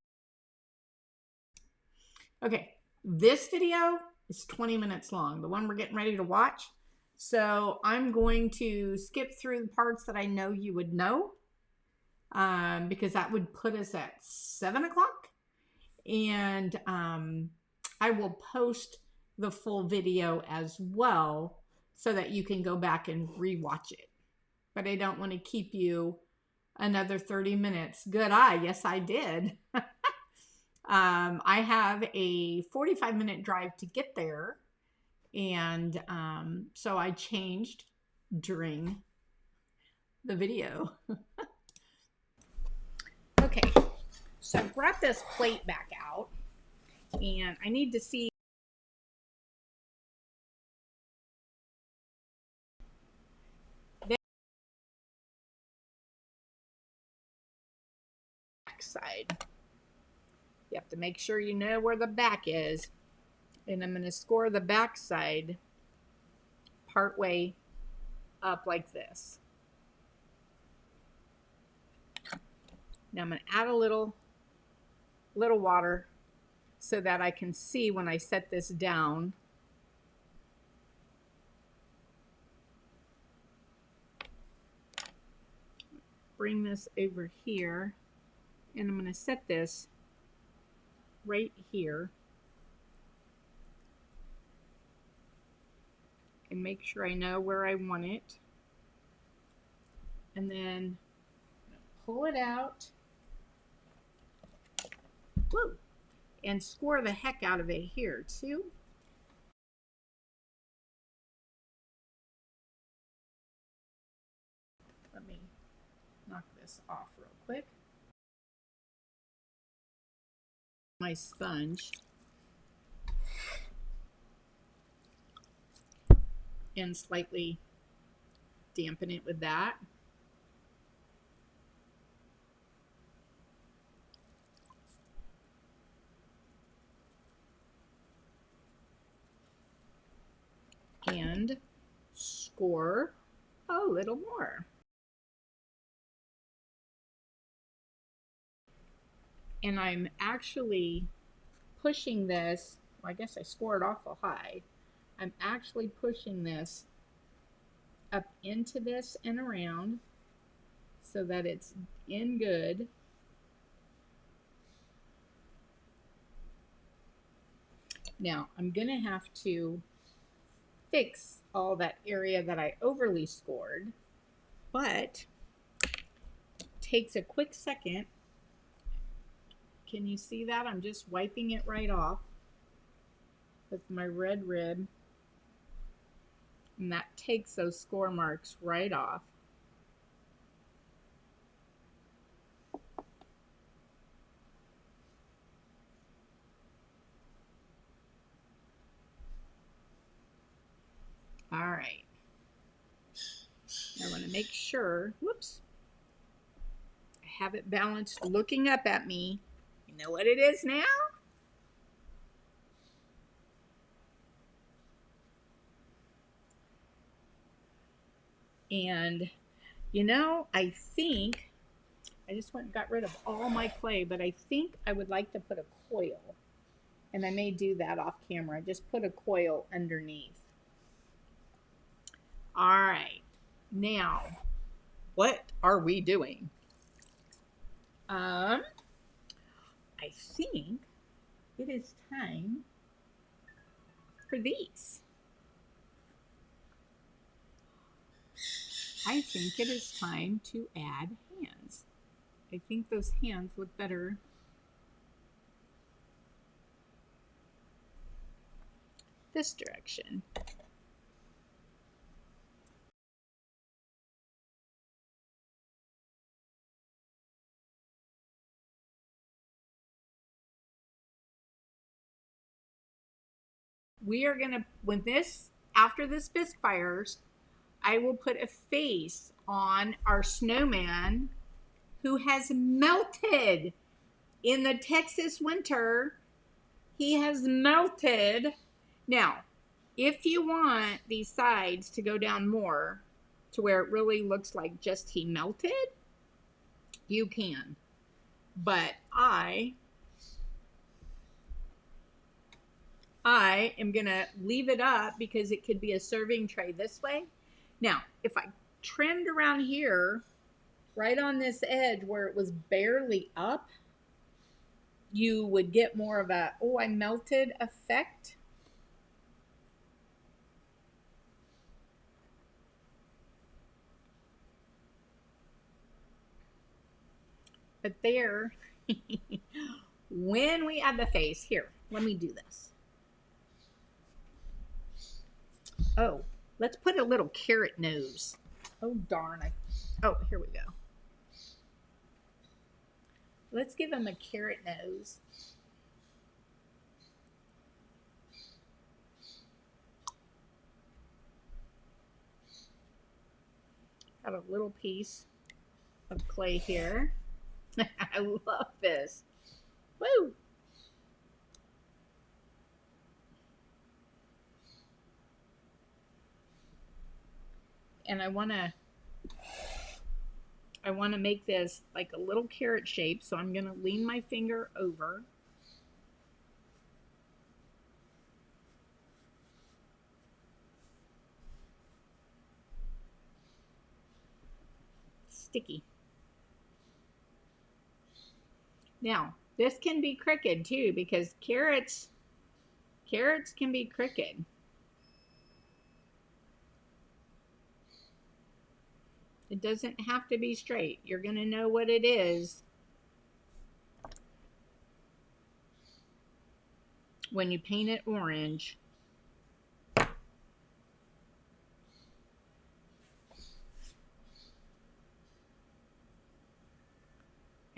Okay, this video is 20 minutes long, the one we're getting ready to watch. So I'm going to skip through the parts that I know you would know, because that would put us at 7 o'clock. And I will post the full video as well so that you can go back and rewatch it. But I don't want to keep you another 30 minutes. Good eye. Yes, I did. I have a 45-minute drive to get there. And so I changed during the video. Okay, so I brought this plate back out, and I need to see the back side. You have to make sure you know where the back is. And I'm going to score the back side partway up like this. Now I'm going to add a little water so that I can see when I set this down. Bring this over here, and I'm going to set this right here and make sure I know where I want it. And then pull it out. Woo! And score the heck out of it here too. Let me knock this off real quick. My sponge. And slightly dampen it with that. And score a little more. And I'm actually pushing this, well, I guess I scored awful high. I'm actually pushing this up into this and around so that it's in good. Now I'm going to have to fix all that area that I overly scored, but it takes a quick second. Can you see that? I'm just wiping it right off with my red rib, and that takes those score marks right off. All right. I want to make sure, whoops, I have it balanced looking up at me. You know what it is now? And, you know, I think, I just went and got rid of all my clay, but I think I would like to put a coil. And I may do that off camera. Just put a coil underneath. All right. Now, what are we doing? I think it is time for these. I think it is time to add hands. I think those hands look better this direction. We are gonna, when this, after this fires, I will put a face on our snowman who has melted. In the Texas winter, he has melted. Now, if you want these sides to go down more to where it really looks like just he melted, you can. But I am going to leave it up because it could be a serving tray this way. Now, if I trimmed around here, right on this edge where it was barely up, you would get more of a, oh, I melted effect. But there, when we add the face, here, let me do this. Oh, let's put a little carrot nose. Oh, darn. Oh, here we go. Let's give him a carrot nose. Have a little piece of clay here. I love this. Woo! And I want to make this like a little carrot shape, so I'm going to lean my finger over. Sticky. Now, this can be crooked too, because carrots can be crooked. It doesn't have to be straight. You're going to know what it is when you paint it orange.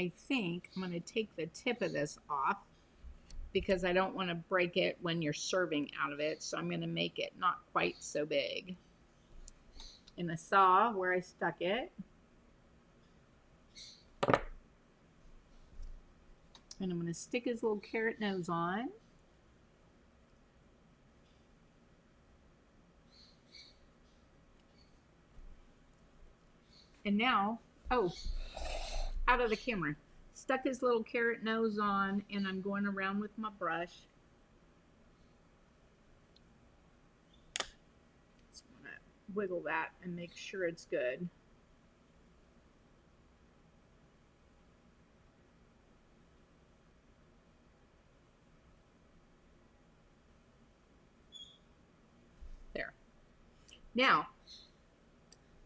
I think I'm going to take the tip of this off because I don't want to break it when you're serving out of it. So I'm going to make it not quite so big. And I saw where I stuck it. And I'm going to stick his little carrot nose on. And now, oh, out of the camera. Stuck his little carrot nose on, and I'm going around with my brush. Just want to wiggle that and make sure it's good. There. Now,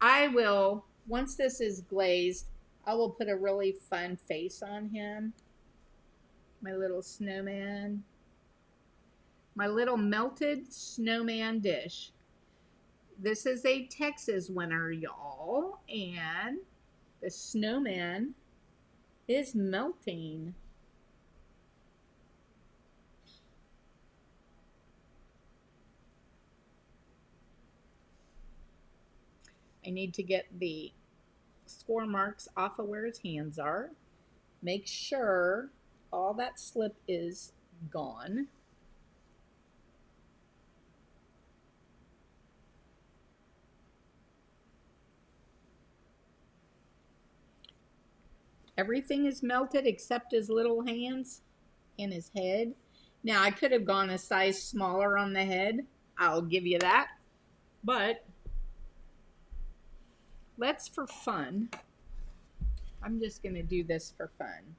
I will, once this is glazed, I will put a really fun face on him. My little snowman. My little melted snowman dish. This is a Texas winter, y'all, and the snowman is melting. I need to get the score marks off of where his hands are. Make sure all that slip is gone. Everything is melted except his little hands and his head. Now, I could have gone a size smaller on the head. I'll give you that. But let's, for fun, I'm just going to do this for fun.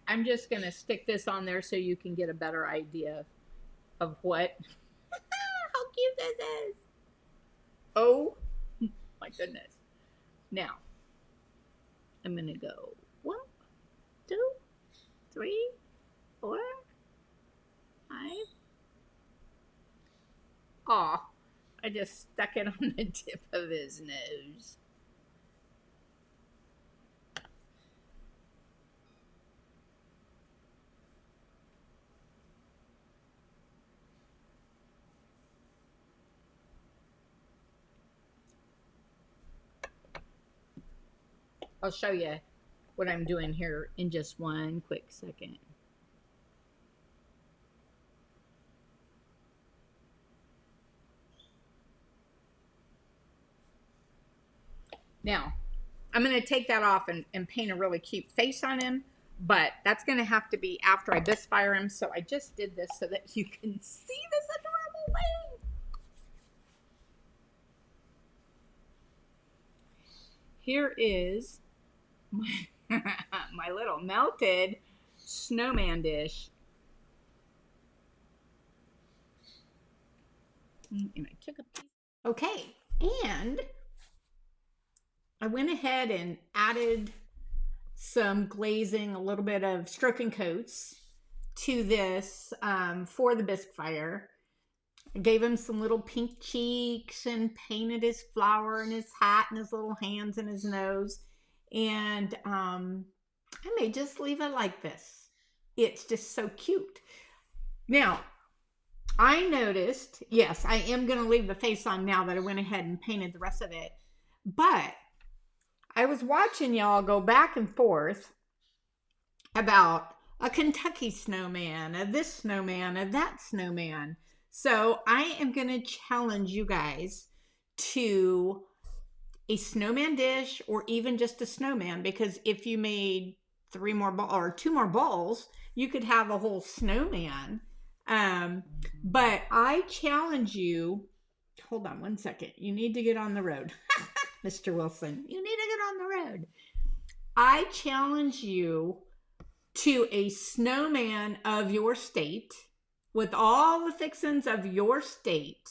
I'm just going to stick this on there so you can get a better idea of what how cute this is. Oh my goodness. Now, I'm going to go 1, 2, 3, 4, 5. Aw, I just stuck it on the tip of his nose. I'll show you what I'm doing here in just one quick second. Now, I'm going to take that off and paint a really cute face on him, but that's going to have to be after I bisque fire him. So I just did this so that you can see this adorable thing. Here is my, my little melted snowman dish. And I took a piece. Okay, and I went ahead and added some glazing, a little bit of stroking coats to this for the bisque fire. I gave him some little pink cheeks and painted his flower and his hat and his little hands and his nose. And I may just leave it like this. It's just so cute. Now, I noticed, yes, I am going to leave the face on now that I went ahead and painted the rest of it. But I was watching y'all go back and forth about a Kentucky snowman, a this snowman, a that snowman. So I am going to challenge you guys to a snowman dish or even just a snowman, because if you made 3 more balls or 2 more balls, you could have a whole snowman. But I challenge you, hold on one second. You need to get on the road. Mr. Wilson, you need to get on the road. I challenge you to a snowman of your state with all the fixings of your state.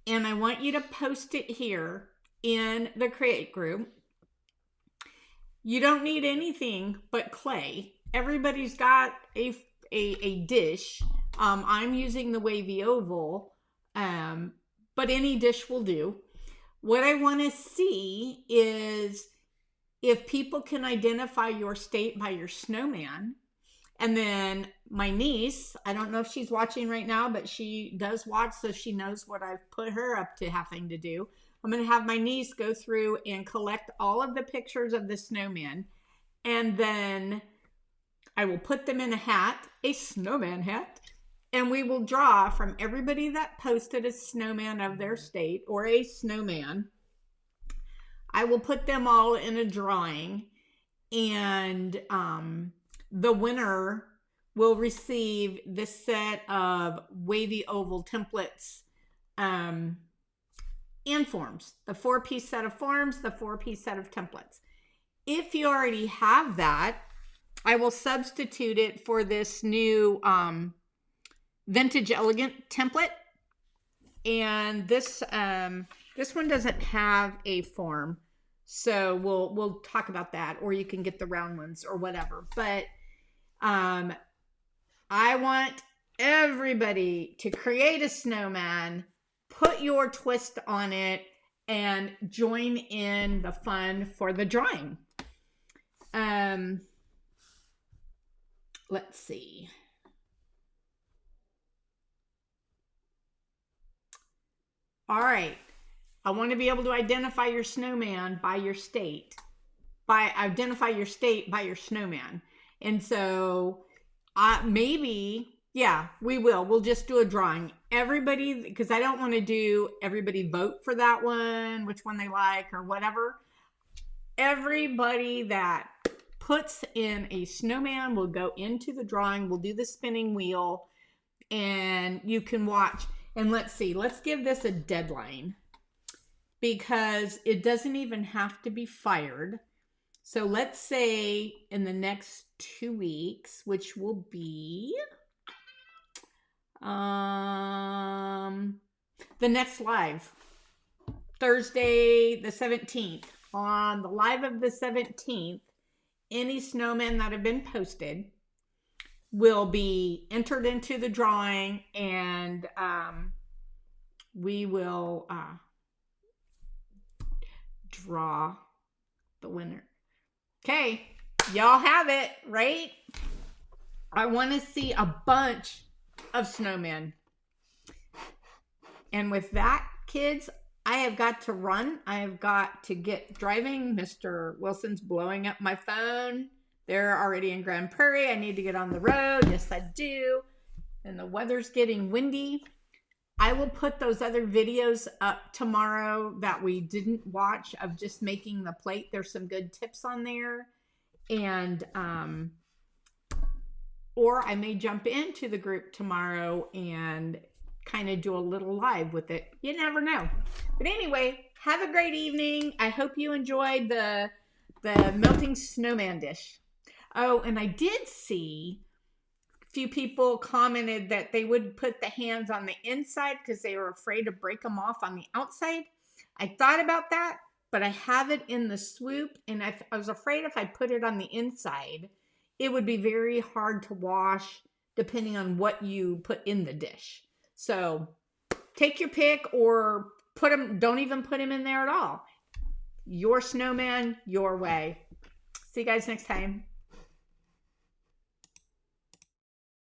And I want you to post it here in the Create group. You don't need anything but clay. Everybody's got a dish. I'm using the wavy oval, but any dish will do. What I want to see is if people can identify your state by your snowman. And then my niece, I don't know if she's watching right now, but she does watch, so she knows what I've put her up to having to do. I'm going to have my niece go through and collect all of the pictures of the snowman. And then I will put them in a hat, a snowman hat. And we will draw from everybody that posted a snowman of their state or a snowman. I will put them all in a drawing, and the winner will receive this set of wavy oval templates and forms. The 4-piece set of forms, the 4-piece set of templates. If you already have that, I will substitute it for this new Vintage Elegant template, and this one doesn't have a form, so we'll talk about that, or you can get the round ones or whatever. But I want everybody to create a snowman, put your twist on it, and join in the fun for the drawing. Let's see. All right. I want to be able to identify your snowman by your state. Identify your state by your snowman. And so maybe, yeah, we will. We'll just do a drawing. Everybody, because I don't want to do everybody vote for that one, which one they like or whatever. Everybody that puts in a snowman will go into the drawing. We'll do the spinning wheel, and you can watch. And let's see, let's give this a deadline, because it doesn't even have to be fired. So let's say in the next 2 weeks, which will be the next live, Thursday the 17th. On the live of the 17th, any snowmen that have been posted will be entered into the drawing, and we will draw the winner. Okay, y'all have it, right? I want to see a bunch of snowmen. And with that, kids, I have got to run. I have got to get driving. Mr. Wilson's blowing up my phone. They're already in Grand Prairie. I need to get on the road. Yes, I do. And the weather's getting windy. I will put those other videos up tomorrow that we didn't watch of just making the plate. There's some good tips on there. And, or I may jump into the group tomorrow and kind of do a little live with it. You never know. But anyway, have a great evening. I hope you enjoyed the melting snowman dish. Oh, and I did see a few people commented that they would put the hands on the inside because they were afraid to break them off on the outside. I thought about that, but I have it in the swoop, and I was afraid if I put it on the inside, it would be very hard to wash depending on what you put in the dish. So take your pick, or put them, don't even put them in there at all. Your snowman, your way. See you guys next time.